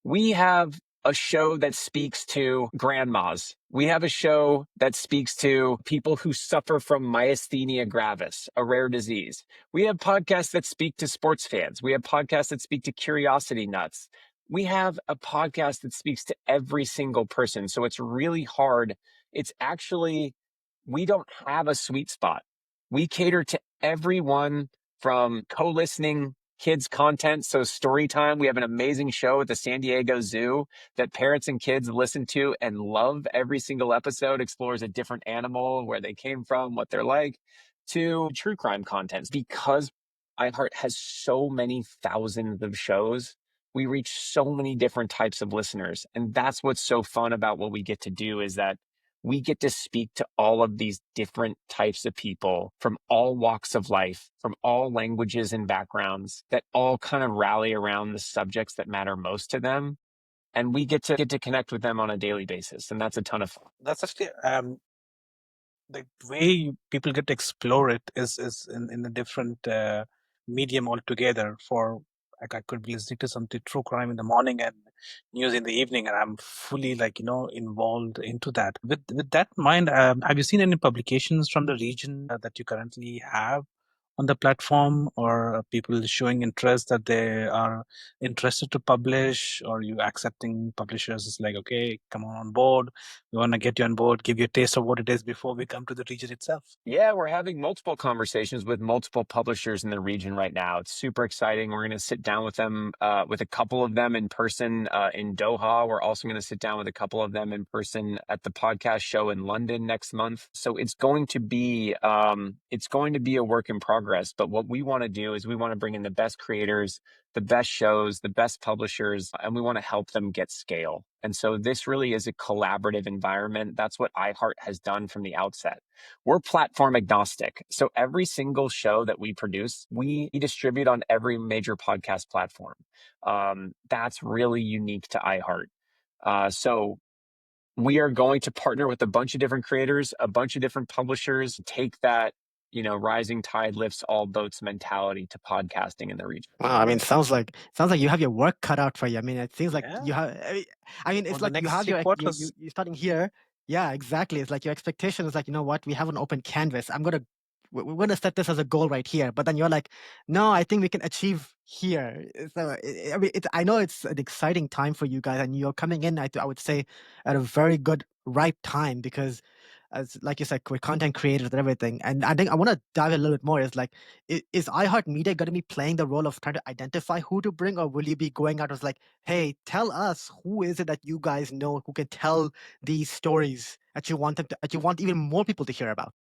We have a show that speaks to grandmas. We have a show that speaks to people who suffer from myasthenia gravis, a rare disease. We have podcasts that speak to sports fans. We have podcasts that speak to curiosity nuts. We have a podcast that speaks to every single person. So it's really hard. It's actually, we don't have a sweet spot. We cater to everyone, from co-listening kids content. So story time, we have an amazing show at the San Diego Zoo that parents and kids listen to and love. Every single episode explores a different animal, where they came from, what they're like, to true crime content. Because iHeart has so many thousands of shows, we reach so many different types of listeners. And that's what's so fun about what we get to do, is that we get to speak to all of these different types of people from all walks of life, from all languages and backgrounds, that all kind of rally around the subjects that matter most to them. and we get to connect with them on a daily basis, and that's a ton of fun. That's actually the way people get to explore it is in a different medium altogether. For like, I could be listening to something true crime in the morning and news in the evening, and I'm fully involved into that. With that in mind, have you seen any publications from the region that you currently have on the platform, or people showing interest that they are interested to publish, or you accepting publishers is like, okay, come on board, we want to get you on board, give you a taste of what it is before we come to the region itself? Yeah, we're having multiple conversations with multiple publishers in the region right now. It's super exciting. We're going to sit down with them, with a couple of them in person in Doha. We're also going to sit down with a couple of them in person at the podcast show in London next month. So it's going to be a work in progress. But what we want to do is we want to bring in the best creators, the best shows, the best publishers, and we want to help them get scale. And so this really is a collaborative environment. That's what iHeart has done from the outset. We're platform agnostic. So every single show that we produce, we distribute on every major podcast platform. That's really unique to iHeart. So we are going to partner with a bunch of different creators, a bunch of different publishers, take that, rising tide lifts all boats mentality to podcasting in the region. Wow, I mean, sounds like you have your work cut out for you. I mean, it seems like you Yeah, have. I mean, for it's the like you next have three your quarters. you're starting here. Yeah, exactly. It's like your expectation is like, you know what, we have an open canvas. We're gonna set this as a goal right here. But then you're like, no, I think we can achieve here. So I mean, I know it's an exciting time for you guys, and you're coming in. I would say at a very good ripe time because, as like you said, we're content creators and everything. And I think I want to dive a little bit more. Is like, is iHeartMedia going to be playing the role of trying to identify who to bring, or will you be going out as like, hey, tell us who is it that you guys know who can tell these stories that you want that you want even more people to hear about?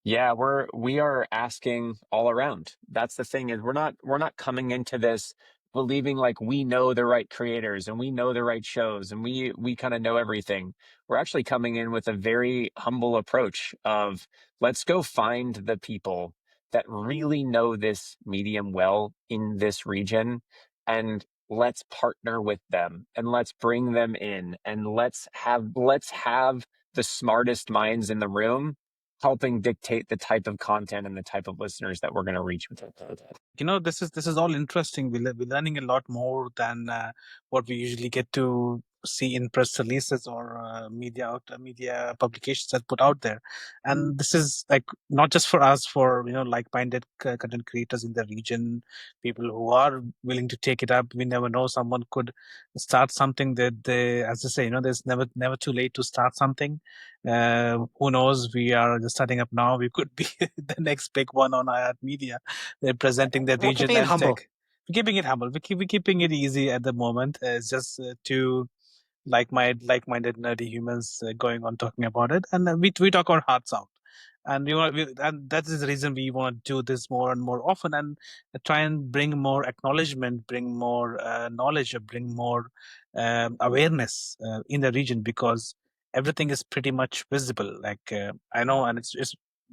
Yeah, we are asking all around. That's the thing, is we're not coming into this believing like we know the right creators and we know the right shows and we kind of know everything. We're actually coming in with a very humble approach of, let's go find the people that really know this medium well in this region, and let's partner with them and let's bring them in, and let's have the smartest minds in the room helping dictate the type of content and the type of listeners that we're going to reach with it. This is all interesting. We're learning a lot more than what we usually get to see in press releases or media publications that put out there. And this is like not just for us, for like-minded content creators in the region, people who are willing to take it up. We never know, someone could start something that they, as I say, there's never too late to start something. Who knows? We are just starting up now. We could be the next big one on iHeart Media. They're presenting the We're region keeping it and humble. tech. We're keeping it humble. We're keeping it easy at the moment. It's just two like-minded nerdy humans going on talking about it, and we talk our hearts out. And and that is the reason we want to do this more and more often, and try and bring more acknowledgement, bring more knowledge, or bring more awareness in the region, because everything is pretty much visible. Like I know, and it's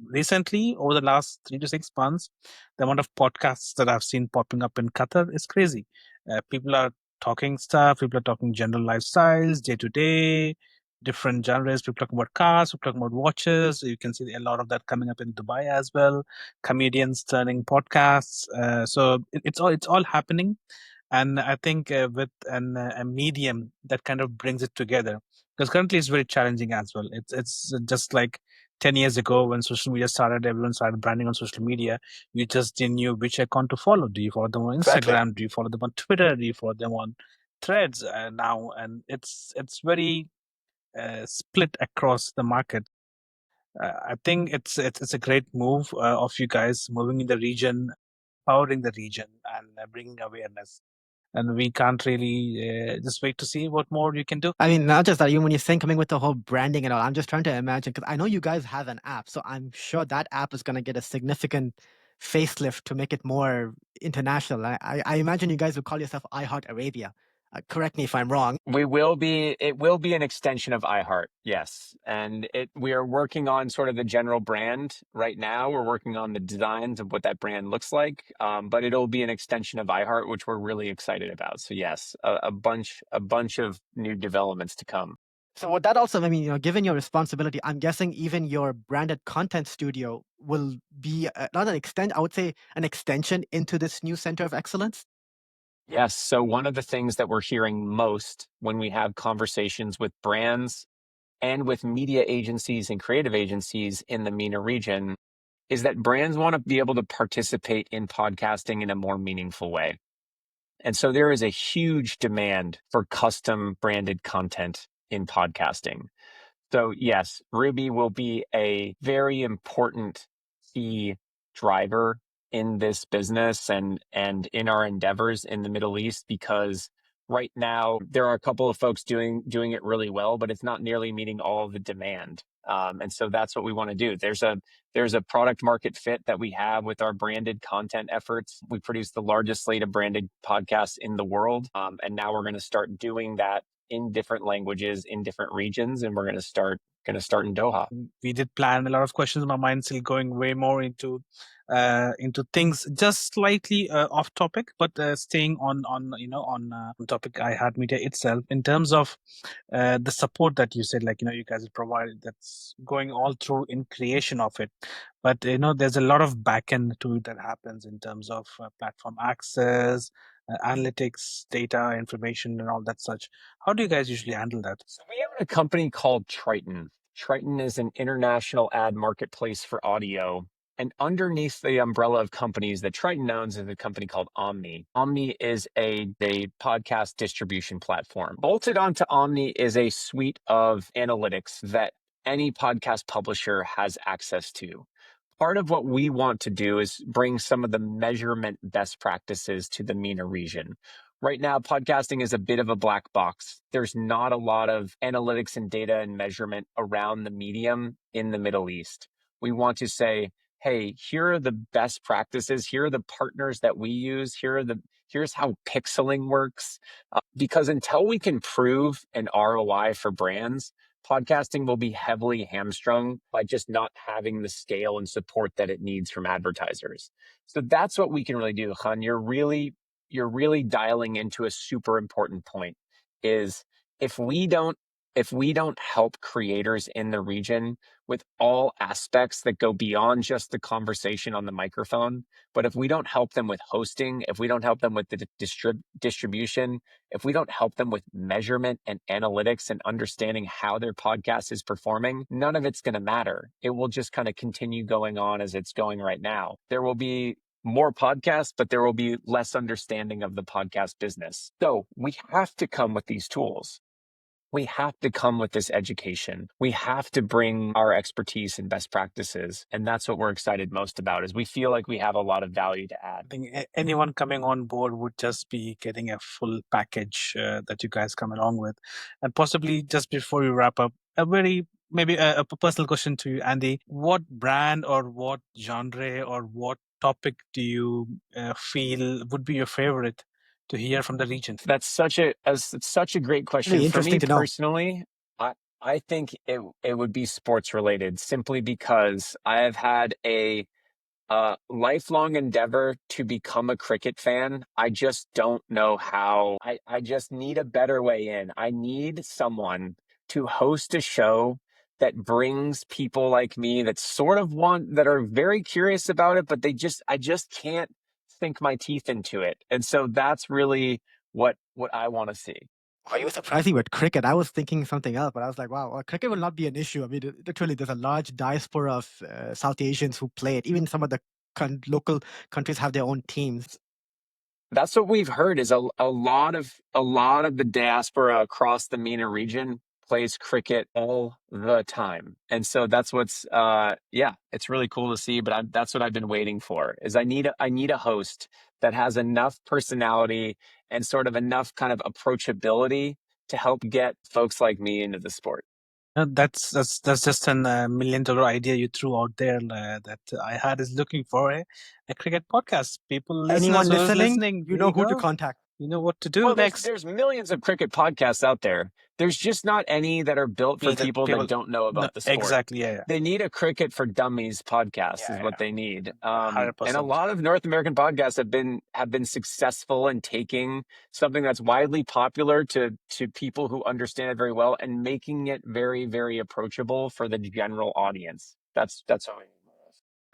recently, over the last 3 to 6 months, the amount of podcasts that I've seen popping up in Qatar is crazy. People are talking stuff. People are talking general lifestyles, day to day, different genres. People talking about cars. People talking about watches. You can see a lot of that coming up in Dubai as well. Comedians turning podcasts. So it's all happening. And I think with a medium that kind of brings it together, because currently it's very challenging as well. It's just like 10 years ago when social media started, everyone started branding on social media. You just didn't know which account to follow. Do you follow them on Exactly. Instagram? Do you follow them on Twitter? Do you follow them on Threads now? And it's very split across the market. I think it's a great move of you guys moving in the region, powering the region, and bringing awareness. And we can't really just wait to see what more you can do. I mean, not just that, even when you're saying coming with the whole branding and all, I'm just trying to imagine, because I know you guys have an app, so I'm sure that app is going to get a significant facelift to make it more international. I imagine you guys would call yourself iHeart Arabia. Correct me if I'm wrong. It will be an extension of iHeart, yes. And we are working on sort of the general brand right now. We're working on the designs of what that brand looks like. But it'll be an extension of iHeart, which we're really excited about. So yes, a bunch of new developments to come. So would that also, I mean, given your responsibility, I'm guessing even your branded content studio will be not I would say an extension into this new center of excellence? Yes. So one of the things that we're hearing most when we have conversations with brands and with media agencies and creative agencies in the MENA region is that brands want to be able to participate in podcasting in a more meaningful way. And so there is a huge demand for custom branded content in podcasting. So yes, Ruby will be a very important key driver in this business and in our endeavors in the Middle East, because right now there are a couple of folks doing it really well, but it's not nearly meeting all of the demand. And so that's what we want to do. There's a product market fit that we have with our branded content efforts. We produce the largest slate of branded podcasts in the world. And now we're going to start doing that in different languages, in different regions, and we're going to start in Doha. We did plan a lot of questions in my mind, still going way more into things just slightly off topic, but staying on topic iHeartMedia itself in terms of the support that you said, like, you guys have provided, that's going all through in creation of it. But, there's a lot of back end to it that happens in terms of platform access, analytics, data, information, and all that such. How do you guys usually handle that? So we have a company called Triton. Triton is an international ad marketplace for audio. And underneath the umbrella of companies that Triton owns is a company called Omni. Omni is a podcast distribution platform. Bolted onto Omni is a suite of analytics that any podcast publisher has access to. Part of what we want to do is bring some of the measurement best practices to the MENA region. Right now, podcasting is a bit of a black box. There's not a lot of analytics and data and measurement around the medium in the Middle East. We want to say, hey, here are the best practices. Here are the partners that we use. Here's how pixeling works. Because until we can prove an ROI for brands, podcasting will be heavily hamstrung by just not having the scale and support that it needs from advertisers. So that's what we can really do, Khan. You're really dialing into a super important point, is if we don't help creators in the region with all aspects that go beyond just the conversation on the microphone, but if we don't help them with hosting, if we don't help them with the distribution, if we don't help them with measurement and analytics and understanding how their podcast is performing, none of it's going to matter. It will just kind of continue going on as it's going right now. There will be more podcasts, but there will be less understanding of the podcast business. So we have to come with these tools. We have to come with this education. We have to bring our expertise and best practices. And that's what we're excited most about, is we feel like we have a lot of value to add. I think anyone coming on board would just be getting a full package that you guys come along with. And possibly just before we wrap up, maybe a personal question to you, Andy. What brand or what genre or what topic do you feel would be your favorite to hear from the region? That's such a great question. Really For me interesting to know. personally, I think it would be sports related, simply because I have had a lifelong endeavor to become a cricket fan. I just don't know how. I just need a better way in. I need someone to host a show that brings people like me that are very curious about it, but I just can't sink my teeth into it. And so that's really what I want to see. Are you surprising with cricket? I was thinking something else, but I was like, wow, cricket will not be an issue. I mean, literally, there's a large diaspora of South Asians who play it. Even some of the local countries have their own teams. That's what we've heard, is a lot of the diaspora across the MENA region plays cricket all the time. And so that's what's it's really cool to see, but that's what I've been waiting for, is I need a host that has enough personality and sort of enough kind of approachability to help get folks like me into the sport. That's just a $1 million idea you threw out there, that iHeart is looking for a cricket podcast. People, Anyone listeners who is listening, you there know who to go. contact. You know what to do Well, next. there's millions of cricket podcasts out there. There's just not any that are built for That people that don't know No, about the sport. exactly. Yeah. They need a Cricket for Dummies podcast Yeah, is what they need. yeah. And a 100%. lot of North American podcasts have been successful in taking something that's widely popular to people who understand it very well and making it very, very approachable for the general audience. That's how I.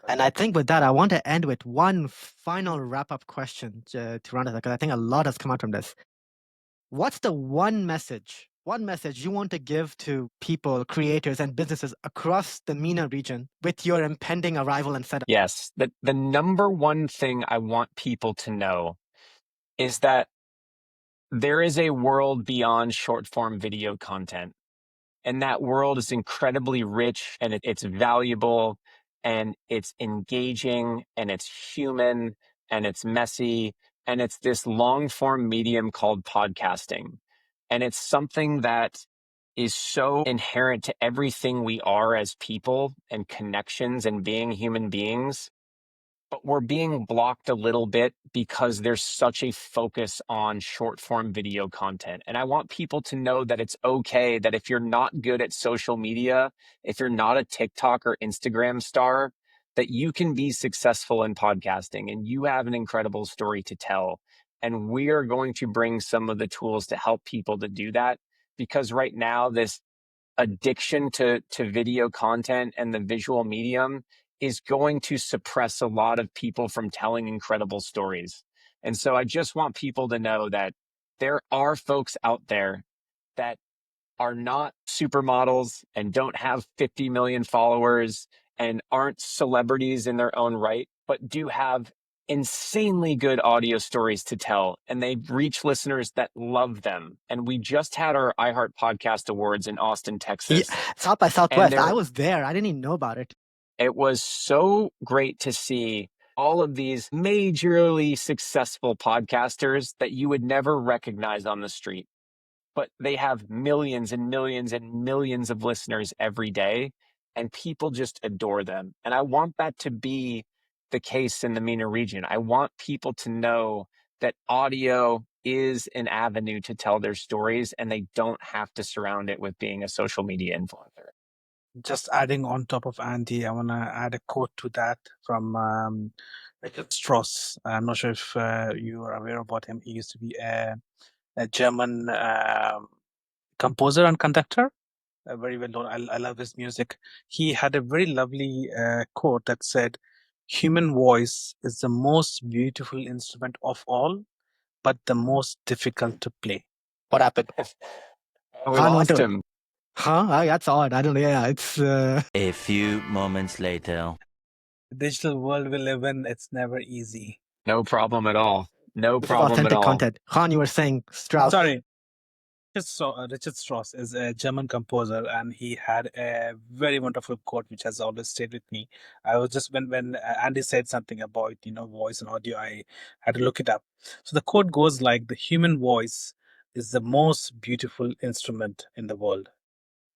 And I think with that, I want to end with one final wrap-up question to round it up, because I think a lot has come out from this. What's the one message you want to give to people, creators, and businesses across the MENA region with your impending arrival and setup? Yes, the number one thing I want people to know is that there is a world beyond short form video content. And that world is incredibly rich and it's valuable and it's engaging and it's human and it's messy. And it's this long form medium called podcasting. And it's something that is so inherent to everything we are as people and connections and being human beings. But we're being blocked a little bit because there's such a focus on short form video content. And I want people to know that it's okay that if you're not good at social media, if you're not a TikTok or Instagram star, that you can be successful in podcasting and you have an incredible story to tell. And we are going to bring some of the tools to help people to do that, because right now, this addiction to video content and the visual medium is going to suppress a lot of people from telling incredible stories. And so I just want people to know that there are folks out there that are not supermodels and don't have 50 million followers and aren't celebrities in their own right, but do have insanely good audio stories to tell. And they reach listeners that love them. And we just had our iHeart Podcast Awards in Austin, Texas. South by Southwest. I was there. I didn't even know about it. It was so great to see all of these majorly successful podcasters that you would never recognize on the street, but they have millions and millions and millions of listeners every day, and people just adore them. And I want that to be the case in the MENA region. I want people to know that audio is an avenue to tell their stories, and they don't have to surround it with being a social media influencer. Just adding on top of Andy, I want to add a quote to that from Richard Strauss. I'm not sure if you are aware about him. He used to be a German composer and conductor, very well known. I love his music. He had a very lovely quote that said, "Human voice is the most beautiful instrument of all, but the most difficult to play." What happened? We lost him. Huh? That's odd. I don't know. Yeah, it's... A few moments later. The digital world we live in, it's never easy. No problem at all. No This is problem at authentic all. content. Khan, you were saying Strauss. Sorry. Richard Strauss is a German composer, and he had a very wonderful quote which has always stayed with me. I was just when Andy said something about voice and audio, I had to look it up. So the quote goes like, "The human voice is the most beautiful instrument in the world,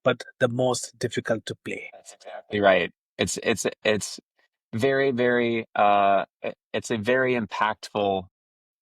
but the most difficult to play." That's exactly right. It's very, very it's a very impactful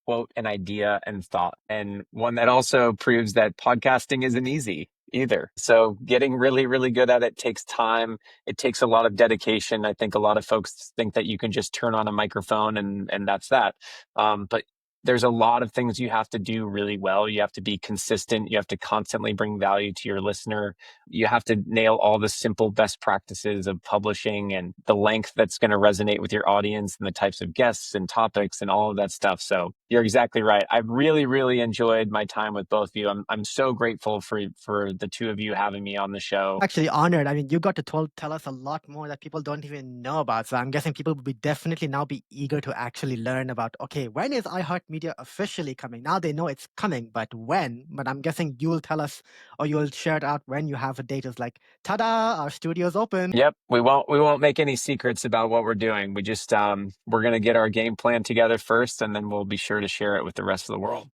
quote and idea and thought, and one that also proves that podcasting isn't easy either. So getting really, really good at it takes time. It takes a lot of dedication. I think a lot of folks think that you can just turn on a microphone and that's that. But there's a lot of things you have to do really well. You have to be consistent. You have to constantly bring value to your listener. You have to nail all the simple best practices of publishing and the length that's going to resonate with your audience and the types of guests and topics and all of that stuff. So you're exactly right. I've really, really enjoyed my time with both of you. I'm so grateful for the two of you having me on the show. Actually honored. I mean, you got to tell us a lot more that people don't even know about. So I'm guessing people will be definitely now be eager to actually learn about, okay, when is iHeartMedia officially coming? Now they know it's coming, but when? But I'm guessing you will tell us, or you will share it out when you have a date. It's like, ta-da, our studio's open. Yep, we won't make any secrets about what we're doing. We just we're gonna get our game plan together first, and then we'll be sure to share it with the rest of the world.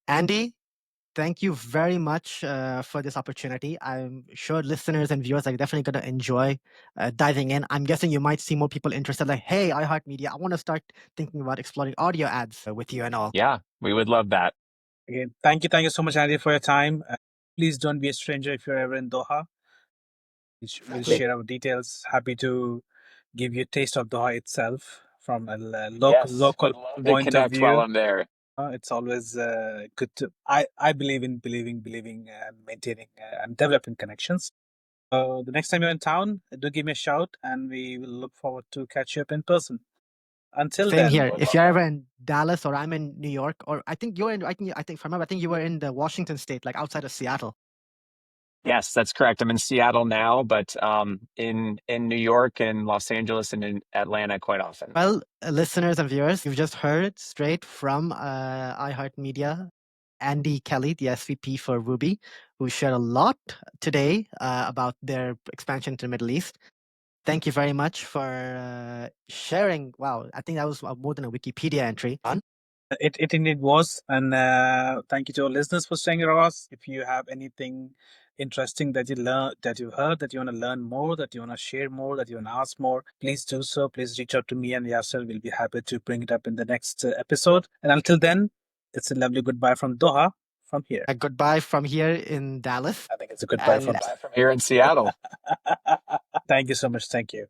Andy, thank you very much for this opportunity. I'm sure listeners and viewers are definitely going to enjoy diving in. I'm guessing you might see more people interested, like, hey, iHeartMedia, I want to start thinking about exploring audio ads with you and all. Yeah, we would love that. Again, thank you so much, Andy, for your time. Please don't be a stranger if you're ever in Doha. We'll Exactly. share our details. Happy to give you a taste of Doha itself from a Yes, local would love to point of connect while view. I'm there. It's always good to. I believe in maintaining and developing connections. The next time you're in town, do give me a shout, and we will look forward to catch you up in person. Until Same then, here. If you're ever in Dallas or I'm in New York, or I think you're in, I think if I remember, I think you were in the Washington state, like outside of Seattle. Yes, that's correct. I'm in Seattle now, but in New York and Los Angeles and in Atlanta quite often. Well, listeners and viewers, you've just heard straight from iHeartMedia, Andy Kelly, the SVP for Ruby, who shared a lot today about their expansion to the Middle East. Thank you very much for sharing. Wow, I think that was more than a Wikipedia entry. It indeed was, and thank you to our listeners for staying with us. If you have anything interesting that you've heard, that you want to learn more, that you want to share more, that you want to ask more, please do so. Please reach out to me and Yasser. We'll be happy to bring it up in the next episode. And until then, it's a lovely goodbye from Doha, from here. A goodbye from here in Dallas. I think it's a goodbye And from From here in Seattle. Thank you so much. Thank you.